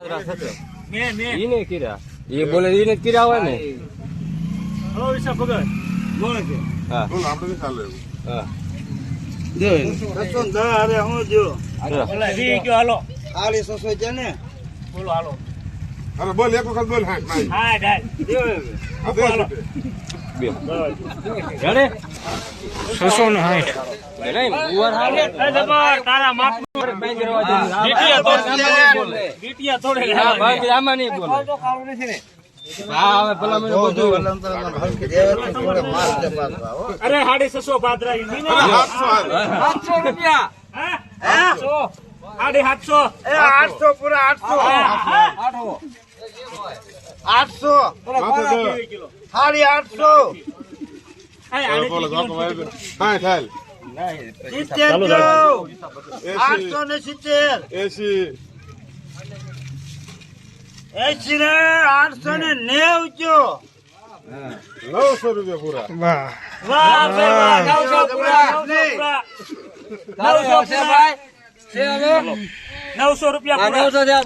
ઈને કીરા એ બોલે ઈને કીરા હોય ને હલો વિશા ભગત બોલે છે હા બોલ આપણે ચાલે હા દે સસો દા અરે હું જો ભલે વી ગયો હાલો આલી સસો છે ને બોલો હાલો અરે બોલ એક વખત બોલ હા હા ડાલ દે હાલો બે રેડે 660 નહીં ઉવાર હાલે એ જબર તારા માપ ગીટિયા થોડે હા ભાઈ આમાં નહીં બોલે તો કાળું નથી ને હા હવે ભલા મને બધું અરે 650 પાદરા ઈ ને 700 રૂપિયા હા 750 એ 800 પૂરા 800 કિલો હાડી 800 બોલો ગાકો ભાઈ હા થાલ 870 80 80 ને 890 કયો 900 રૂપિયા પૂરા વાહ વાહ ભાઈ 900 પૂરા 900 છે ભાઈ છે હવે 900 રૂપિયા પૂરા 910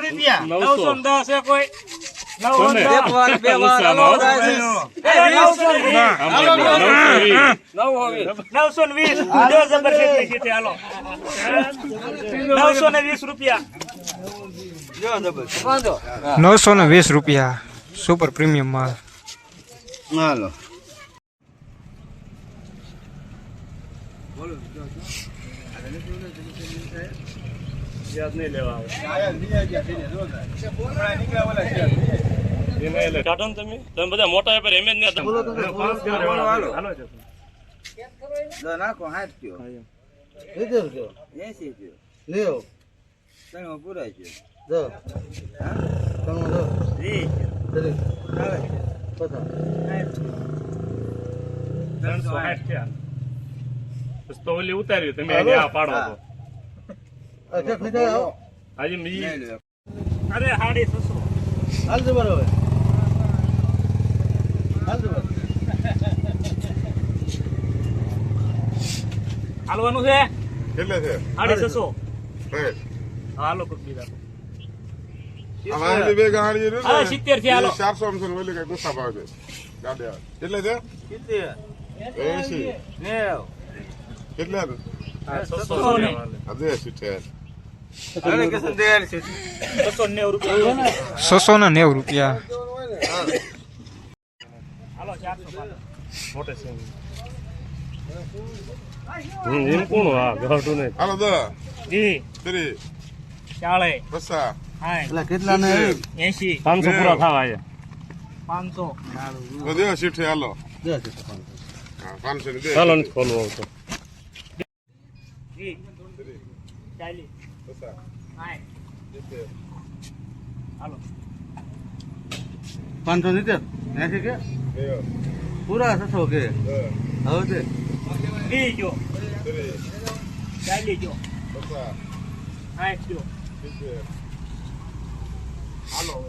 રૂપિયા 910 છે કોઈ 910 જો જબરજસ્ત છે હાલો 920 રૂપિયા 920 રૂપિયા સુપર પ્રીમિયમ માલ હાલો યાદ નહીં લેવા કાઢો ને તમે બધા મોટા વેપાર એમ જ નહીં નાખો 60 કયો લીધો કયો 80 કયો લેવો તણો પૂરા છે દો હા તણો દો જી ચલે ચાલે પતા 360 છે તો ઓલી ઉતાર્યું તમે અહીંયા આ પાડો તો અચ્છા ખીધા આવો આજે મી અરે 650 હાલ દે બરોબર હાલ દે હાલવાનું છે કેટલે છે 650 હે હાલો કોક બીજા અમારે બે ગાડી છે હા 70 થી હાલો 400 અમસન ઓલે કઈ ગુસ્સા ભાવ છે ગાડી કેટલે છે કિતે 80 નેવ કેટલે હા 600 ને અદે સિટેર અરે કે સંદેર છે 690 રૂપિયા 690 રૂપિયા હાલો 400 મોટે છે એમ કોણ હા ઘાટું ને હાલો દો જી 3 40 બસા હા એટલે કેટલા ને 80 500 પૂરા થવા છે 500 વધ્યો સિટે હાલો દે હા 500 ની દે ચાલો ને ખોલવો આવતો જી 40 બસા હા હાલો 570 80 કે દેયો પૂરા 600 કે હવે દે જી જો 3 40 જો બસા 60 જો સિટે હાલો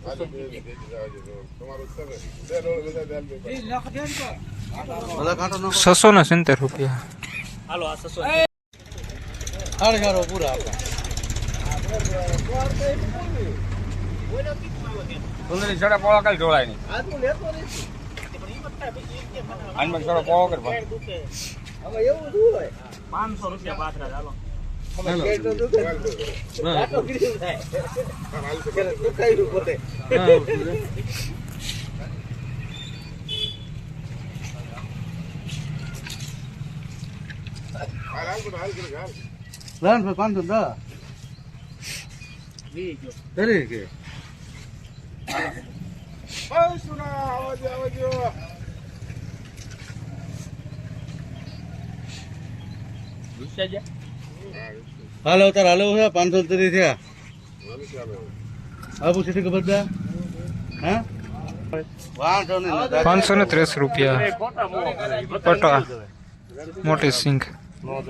આજે બે જાજો તમારો સર દે રોલ બધા દાલ બે ભલા કાંટો નો 670 રૂપિયા હાલો આ 600 હાડ ગારો પૂરા આપા સુંદરી છડા પોળા કાલ ઢોળાય નહીં આનમાં છડા પોળો કર હવે એવું શું હોય 500 રૂપિયા પાત્રા હાલો લાન 510 જી જો કરી કે ઓય સુના આવજો ગુસ્સા જા હાલો તાર હાલો છે 530 થયા આબુ સિટી ખબર દે હા 530 રૂપિયા ખોટા મોહ કરે પટા મોટી સિંગ નો